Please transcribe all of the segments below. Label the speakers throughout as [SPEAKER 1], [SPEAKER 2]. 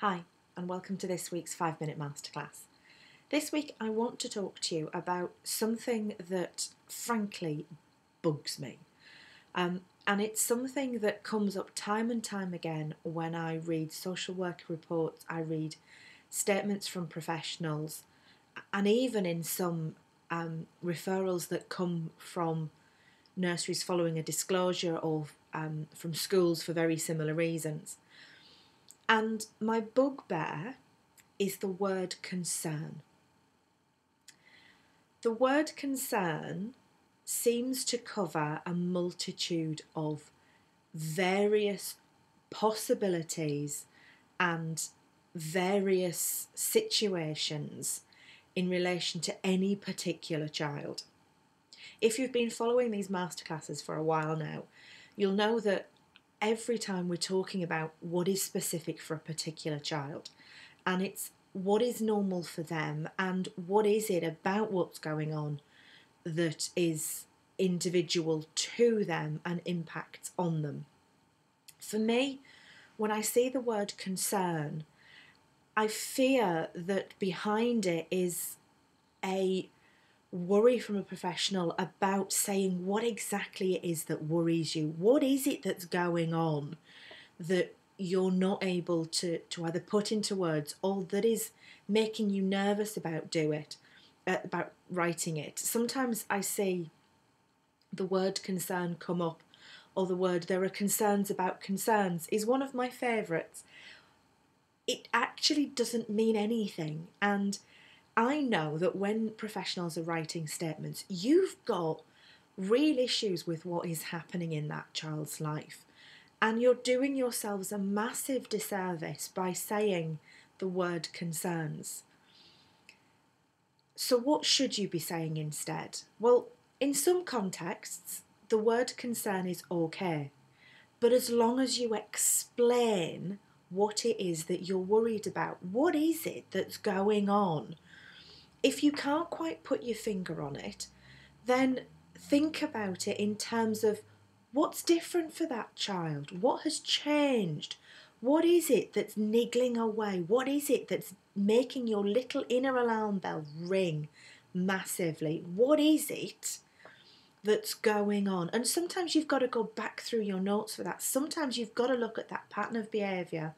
[SPEAKER 1] Hi, and welcome to this week's 5-minute masterclass. This week I want to talk to you about something that frankly bugs me. And it's something that comes up time and time again when I read social worker reports, I read statements from professionals, and even in some referrals that come from nurseries following a disclosure or from schools for very similar reasons. And my bugbear is the word concern. The word concern seems to cover a multitude of various possibilities and various situations in relation to any particular child. If you've been following these masterclasses for a while now, you'll know that every time we're talking about what is specific for a particular child, and it's what is normal for them and what is it about what's going on that is individual to them and impacts on them. For me, when I see the word concern, I fear that behind it is a worry from a professional about saying what exactly it is that worries you. What is it that's going on that you're not able to either put into words or that is making you nervous about about writing it. Sometimes I see the word concern come up, or the word there are concerns about concerns is one of my favourites. It actually doesn't mean anything, and I know that when professionals are writing statements, you've got real issues with what is happening in that child's life. And you're doing yourselves a massive disservice by saying the word concerns. So what should you be saying instead? Well, in some contexts, the word concern is okay. But as long as you explain what it is that you're worried about, what is it that's going on? If you can't quite put your finger on it, then think about it in terms of what's different for that child? What has changed? What is it that's niggling away? What is it that's making your little inner alarm bell ring massively? What is it that's going on? And sometimes you've got to go back through your notes for that. Sometimes you've got to look at that pattern of behaviour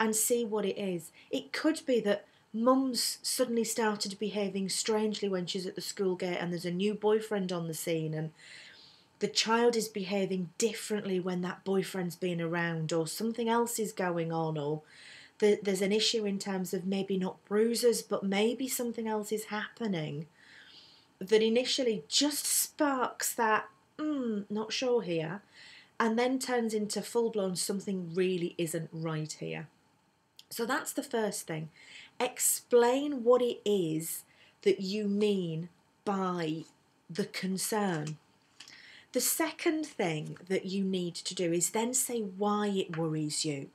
[SPEAKER 1] and see what it is. It could be that Mum's suddenly started behaving strangely when she's at the school gate and there's a new boyfriend on the scene, and the child is behaving differently when that boyfriend's been around, or something else is going on, or there's an issue in terms of maybe not bruises, but maybe something else is happening that initially just sparks that, not sure here, and then turns into full-blown something really isn't right here. So that's the first thing. Explain what it is that you mean by the concern. The second thing that you need to do is then say why it worries you.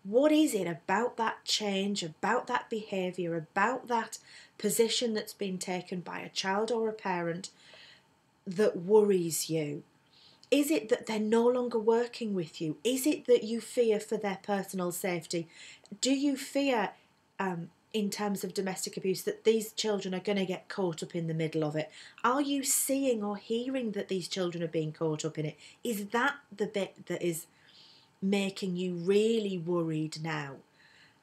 [SPEAKER 1] What is it about that change, about that behaviour, about that position that's been taken by a child or a parent that worries you? Is it that they're no longer working with you? Is it that you fear for their personal safety? Do you fear, in terms of domestic abuse, that these children are going to get caught up in the middle of it? Are you seeing or hearing that these children are being caught up in it? Is that the bit that is making you really worried now?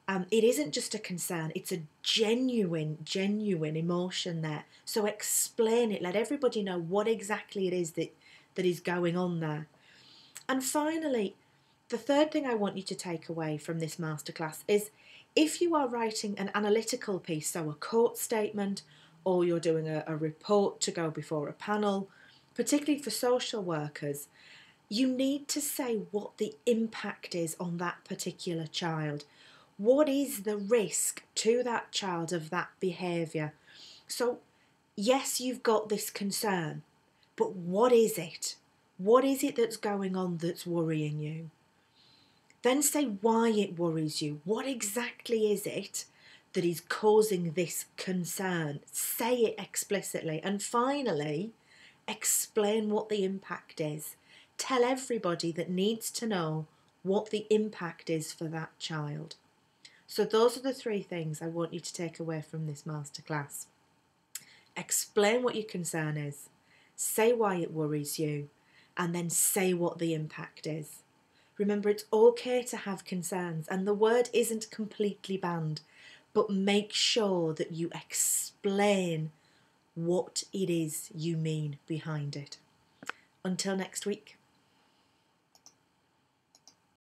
[SPEAKER 1] It isn't just a concern, it's a genuine emotion there. So explain it, let everybody know what exactly it is that is going on there. And finally, the third thing I want you to take away from this masterclass is, if you are writing an analytical piece, so a court statement, or you're doing a report to go before a panel, particularly for social workers, you need to say what the impact is on that particular child. What is the risk to that child of that behaviour? So, yes, you've got this concern, but what is it? What is it that's going on that's worrying you? Then say why it worries you. What exactly is it that is causing this concern? Say it explicitly. And finally, explain what the impact is. Tell everybody that needs to know what the impact is for that child. So those are the 3 things I want you to take away from this masterclass. Explain what your concern is, say why it worries you, and then say what the impact is. Remember, it's okay to have concerns, and the word isn't completely banned, but make sure that you explain what it is you mean behind it. Until next week.